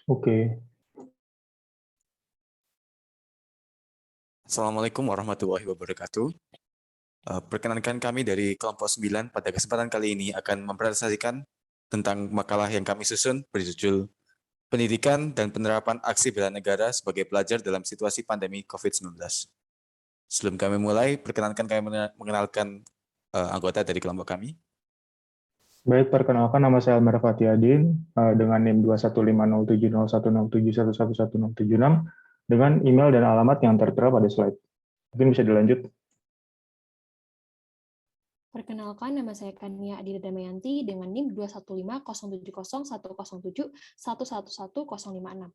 Oke, Assalamualaikum warahmatullahi wabarakatuh. Perkenankan kami dari kelompok 9 pada kesempatan kali ini akan mempresentasikan tentang makalah yang kami susun berjudul Pendidikan dan Penerapan Aksi Bela Negara sebagai Pelajar dalam Situasi Pandemi COVID-19. Sebelum kami mulai, perkenankan kami mengenalkan anggota dari kelompok kami. baik, perkenalkan nama saya Almar Fatihadin dengan NIM 215070107111176 dengan email dan alamat yang tertera pada slide. Mungkin bisa dilanjut. Perkenalkan, nama saya Kania Adira Damayanti dengan NIM 215070107111056.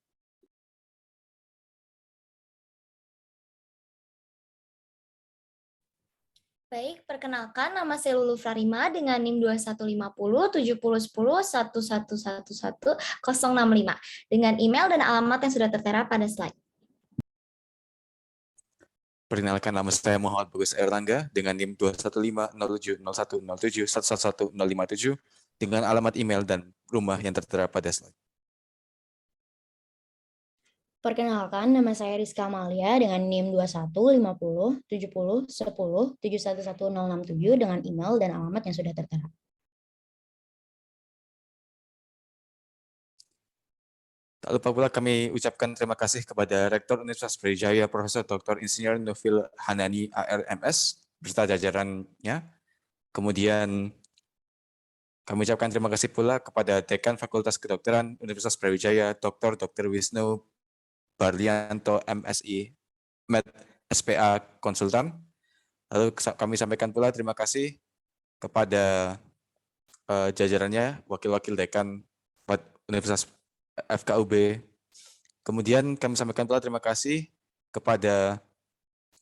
Baik, perkenalkan nama saya Lulu Frarima dengan NIM 2150701011111065 dengan email dan alamat yang sudah tertera pada slide. Perkenalkan nama saya Muhammad Bagus Erlangga dengan NIM 215070107111057 dengan alamat email dan rumah yang tertera pada slide. Perkenalkan, nama saya Rizka Amalia dengan NIM 21507010711067 dengan email dan alamat yang sudah tertera. Tak lupa pula kami ucapkan terima kasih kepada Rektor Universitas Brawijaya Profesor Dr. Insinyur Nufil Hanani ARMS beserta jajarannya. Kemudian kami ucapkan terima kasih pula kepada Dekan Fakultas Kedokteran Universitas Brawijaya Dr. Wisnu Barlianto MSI Med SPA Konsultan. Lalu kami sampaikan pula terima kasih kepada jajarannya, wakil-wakil dekan Universitas FKUB. Kemudian kami sampaikan pula terima kasih kepada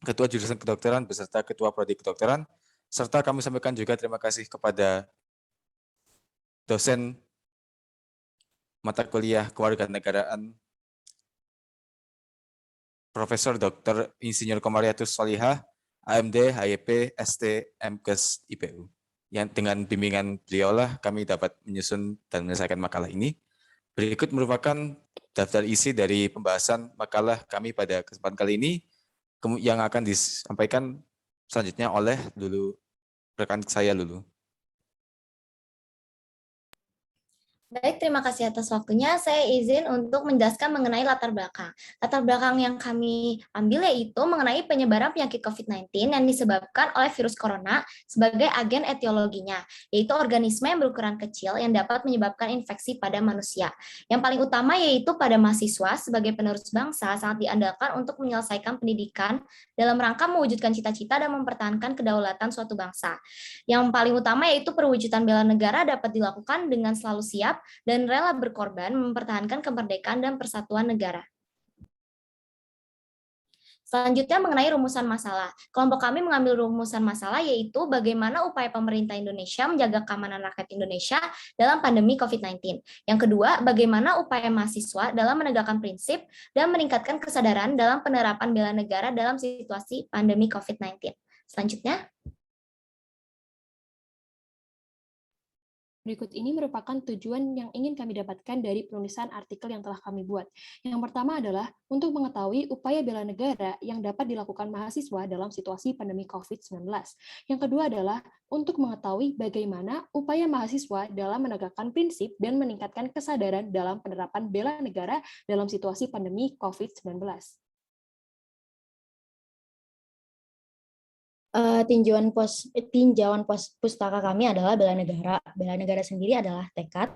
Ketua Jurusan Kedokteran beserta Ketua Prodi Kedokteran, serta kami sampaikan juga terima kasih kepada dosen mata kuliah Kewarganegaraan Profesor Dr. Insinyur Komariatus Solihah, AMD, HYP, ST, MKes, IPU. Yang dengan bimbingan beliaulah kami dapat menyusun dan menyelesaikan makalah ini. Berikut merupakan daftar isi dari pembahasan makalah kami pada kesempatan kali ini yang akan disampaikan selanjutnya oleh rekan saya Lulu. Baik, terima kasih atas waktunya. Saya izin untuk menjelaskan mengenai latar belakang. Latar belakang yang kami ambil yaitu mengenai penyebaran penyakit COVID-19 yang disebabkan oleh virus corona sebagai agen etiologinya, yaitu organisme yang berukuran kecil yang dapat menyebabkan infeksi pada manusia. Yang paling utama yaitu pada mahasiswa sebagai penerus bangsa sangat diandalkan untuk menyelesaikan pendidikan dalam rangka mewujudkan cita-cita dan mempertahankan kedaulatan suatu bangsa. Yang paling utama yaitu perwujudan bela negara dapat dilakukan dengan selalu siap dan rela berkorban mempertahankan kemerdekaan dan persatuan negara. Selanjutnya mengenai rumusan masalah. Kelompok kami mengambil rumusan masalah yaitu bagaimana upaya pemerintah Indonesia menjaga keamanan rakyat Indonesia dalam pandemi COVID-19. Yang kedua, bagaimana upaya mahasiswa dalam menegakkan prinsip dan meningkatkan kesadaran dalam penerapan bela negara dalam situasi pandemi COVID-19. Selanjutnya, Berikut ini merupakan tujuan yang ingin kami dapatkan dari penulisan artikel yang telah kami buat. Yang pertama adalah untuk mengetahui upaya bela negara yang dapat dilakukan mahasiswa dalam situasi pandemi COVID-19. Yang kedua adalah untuk mengetahui bagaimana upaya mahasiswa dalam menegakkan prinsip dan meningkatkan kesadaran dalam penerapan bela negara dalam situasi pandemi COVID-19. Tinjauan pustaka kami adalah bela negara. Bela negara sendiri adalah tekad,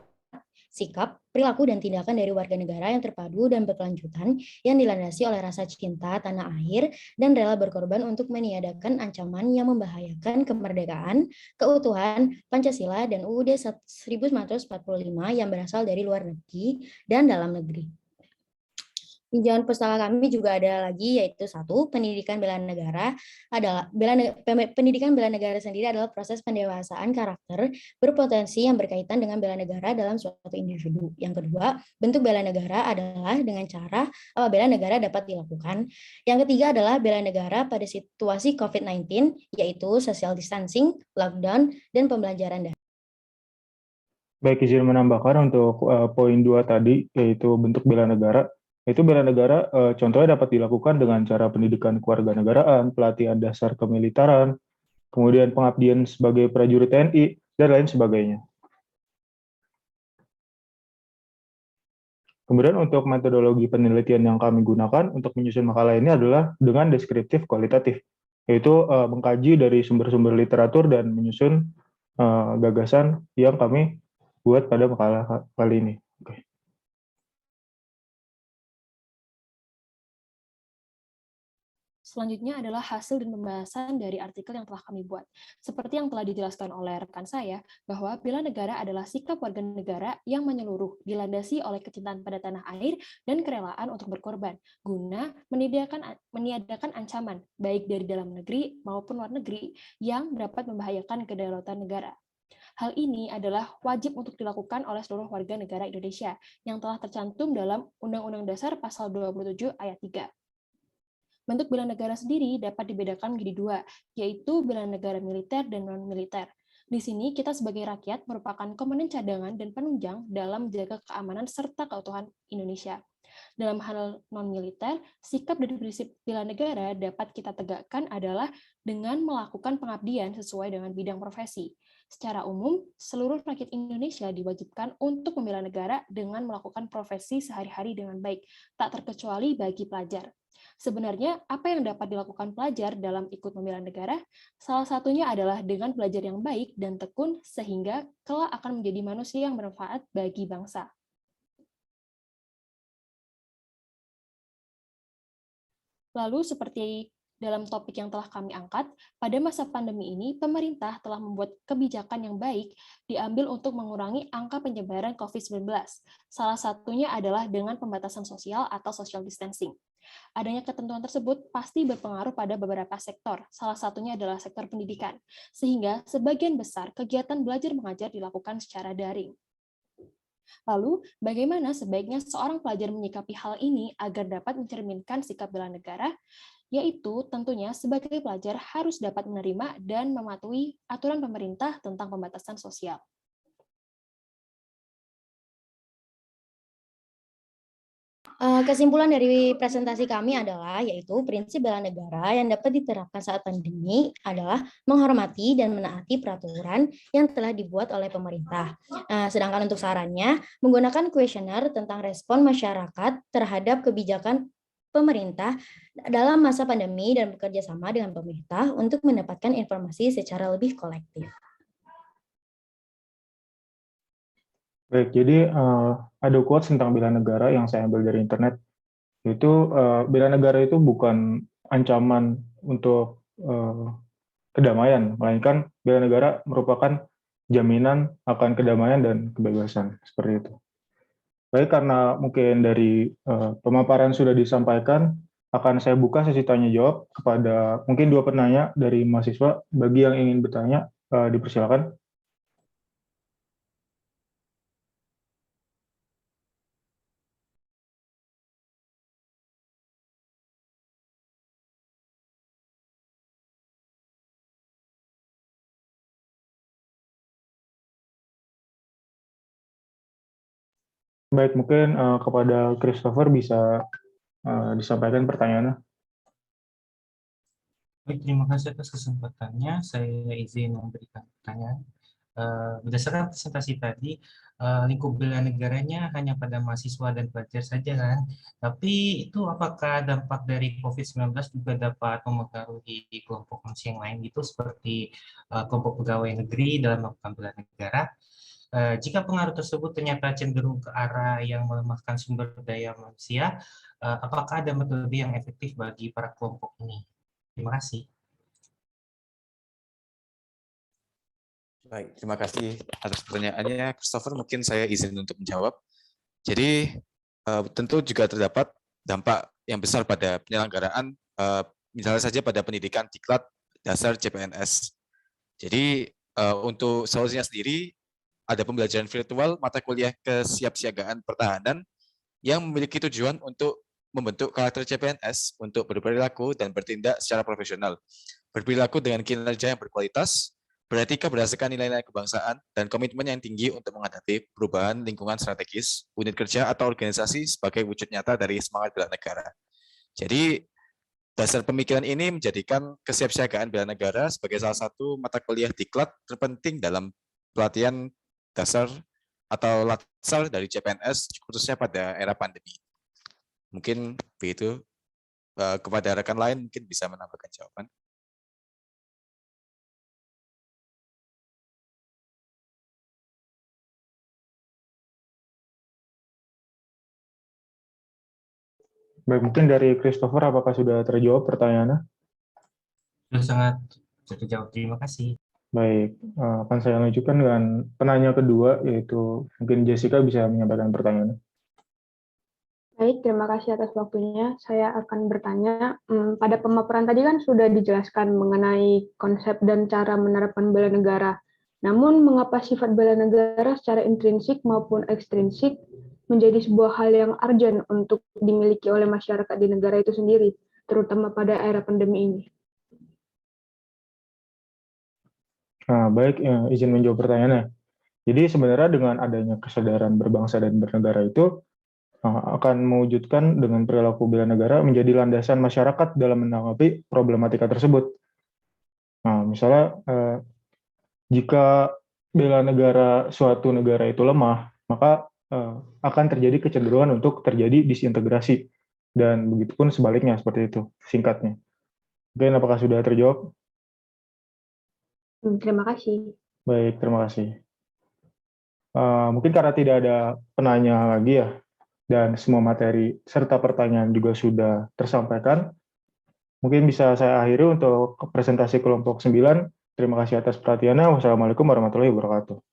sikap, perilaku, dan tindakan dari warga negara yang terpadu dan berkelanjutan yang dilandasi oleh rasa cinta tanah air dan rela berkorban untuk meniadakan ancaman yang membahayakan kemerdekaan, keutuhan, Pancasila, dan UUD 1945 yang berasal dari luar negeri dan dalam negeri. Tinjauan pustaka kami juga ada lagi yaitu satu, pendidikan bela negara adalah pendidikan bela negara sendiri adalah proses pendewasaan karakter berpotensi yang berkaitan dengan bela negara dalam suatu individu. Yang kedua, bentuk bela negara adalah dengan cara bela negara dapat dilakukan. Yang ketiga adalah bela negara pada situasi COVID-19 yaitu social distancing, lockdown, dan pembelajaran daring. Baik, izin menambahkan untuk poin 2 tadi, yaitu bentuk bela negara. Itu bela negara contohnya dapat dilakukan dengan cara pendidikan kewarganegaraan, pelatihan dasar kemiliteran, kemudian pengabdian sebagai prajurit TNI, dan lain sebagainya. Kemudian untuk metodologi penelitian yang kami gunakan untuk menyusun makalah ini adalah dengan deskriptif kualitatif, yaitu mengkaji dari sumber-sumber literatur dan menyusun gagasan yang kami buat pada makalah kali ini. Oke. Selanjutnya adalah hasil dan pembahasan dari artikel yang telah kami buat. Seperti yang telah dijelaskan oleh rekan saya, bahwa bela negara adalah sikap warga negara yang menyeluruh, dilandasi oleh kecintaan pada tanah air dan kerelaan untuk berkorban, guna meniadakan ancaman, baik dari dalam negeri maupun luar negeri, yang dapat membahayakan kedaulatan negara. Hal ini adalah wajib untuk dilakukan oleh seluruh warga negara Indonesia yang telah tercantum dalam Undang-Undang Dasar Pasal 27 Ayat 3. Bentuk bela negara sendiri dapat dibedakan menjadi dua, yaitu bela negara militer dan non-militer. Di sini, kita sebagai rakyat merupakan komponen cadangan dan penunjang dalam menjaga keamanan serta keutuhan Indonesia. Dalam hal non-militer, sikap dan prinsip bela negara dapat kita tegakkan adalah dengan melakukan pengabdian sesuai dengan bidang profesi. Secara umum, seluruh rakyat Indonesia diwajibkan untuk membela negara dengan melakukan profesi sehari-hari dengan baik, tak terkecuali bagi pelajar. Sebenarnya, apa yang dapat dilakukan pelajar dalam ikut membela negara? Salah satunya adalah dengan belajar yang baik dan tekun, sehingga kelak akan menjadi manusia yang bermanfaat bagi bangsa. Lalu, seperti dalam topik yang telah kami angkat, pada masa pandemi ini, pemerintah telah membuat kebijakan yang baik diambil untuk mengurangi angka penyebaran COVID-19. Salah satunya adalah dengan pembatasan sosial atau social distancing. Adanya ketentuan tersebut pasti berpengaruh pada beberapa sektor, salah satunya adalah sektor pendidikan, sehingga sebagian besar kegiatan belajar mengajar dilakukan secara daring. Lalu, bagaimana sebaiknya seorang pelajar menyikapi hal ini agar dapat mencerminkan sikap bela negara? Yaitu tentunya sebagai pelajar harus dapat menerima dan mematuhi aturan pemerintah tentang pembatasan sosial. Kesimpulan dari presentasi kami adalah yaitu prinsip bela negara yang dapat diterapkan saat pandemi adalah menghormati dan menaati peraturan yang telah dibuat oleh pemerintah. Sedangkan untuk sarannya, menggunakan kuesioner tentang respon masyarakat terhadap kebijakan pemerintah dalam masa pandemi dan bekerja sama dengan pemerintah untuk mendapatkan informasi secara lebih kolektif. Baik, jadi ada quotes tentang bela negara yang saya ambil dari internet. Itu bela negara itu bukan ancaman untuk kedamaian, melainkan bela negara merupakan jaminan akan kedamaian dan kebebasan, seperti itu. Baik, karena mungkin dari pemaparan sudah disampaikan, akan saya buka sesi tanya jawab kepada mungkin 2 penanya dari mahasiswa. Bagi yang ingin bertanya, dipersilakan. Baik, mungkin kepada Christopher bisa disampaikan pertanyaannya. Baik, terima kasih atas kesempatannya. Saya izin memberikan pertanyaan. Berdasarkan presentasi tadi, lingkup bela negaranya hanya pada mahasiswa dan pelajar saja kan? Tapi itu apakah dampak dari COVID-19 juga dapat memengaruhi kelompok manusia yang lain gitu, seperti kelompok pegawai negeri dalam melakukan bela negara? Jika pengaruh tersebut ternyata cenderung ke arah yang melemahkan sumber daya manusia, apakah ada metode yang efektif bagi para kelompok ini? Terima kasih. Baik, terima kasih atas pertanyaannya, Christopher. Mungkin saya izin untuk menjawab. Jadi, tentu juga terdapat dampak yang besar pada penyelenggaraan, misalnya saja pada pendidikan diklat dasar CPNS. Jadi, untuk solusinya sendiri, ada pembelajaran virtual mata kuliah kesiapsiagaan pertahanan yang memiliki tujuan untuk membentuk karakter CPNS untuk berperilaku dan bertindak secara profesional, berperilaku dengan kinerja yang berkualitas, beretika berdasarkan nilai-nilai kebangsaan, dan komitmen yang tinggi untuk menghadapi perubahan lingkungan strategis, unit kerja atau organisasi sebagai wujud nyata dari semangat bela negara. Jadi, dasar pemikiran ini menjadikan kesiapsiagaan bela negara sebagai salah satu mata kuliah diklat terpenting dalam pelatihan dasar atau latsar dari CPNS, khususnya pada era pandemi. Mungkin begitu. Kepada rekan lain mungkin bisa menambahkan jawaban. Baik, mungkin dari Christopher, apakah sudah terjawab pertanyaannya? Sudah sangat terjawab, terima kasih. Baik, akan saya lanjutkan dengan penanya kedua, yaitu mungkin Jessica bisa menyampaikan pertanyaannya. Baik, terima kasih atas waktunya. Saya akan bertanya, pada pemaparan tadi kan sudah dijelaskan mengenai konsep dan cara menerapkan bela negara. Namun, mengapa sifat bela negara secara intrinsik maupun ekstrinsik menjadi sebuah hal yang urgent untuk dimiliki oleh masyarakat di negara itu sendiri, terutama pada era pandemi ini? Nah, baik, izin menjawab pertanyaannya. Jadi sebenarnya dengan adanya kesadaran berbangsa dan bernegara itu akan mewujudkan dengan perilaku bela negara menjadi landasan masyarakat dalam menanggapi problematika tersebut. Nah, misalnya jika bela negara suatu negara itu lemah, maka akan terjadi kecenderungan untuk terjadi disintegrasi. Dan begitupun sebaliknya, seperti itu singkatnya. Mungkin apakah sudah terjawab? Terima kasih. Baik, terima kasih. Mungkin karena tidak ada penanya lagi ya, dan semua materi serta pertanyaan juga sudah tersampaikan, mungkin bisa saya akhiri untuk presentasi kelompok 9. Terima kasih atas perhatiannya. Wassalamualaikum warahmatullahi wabarakatuh.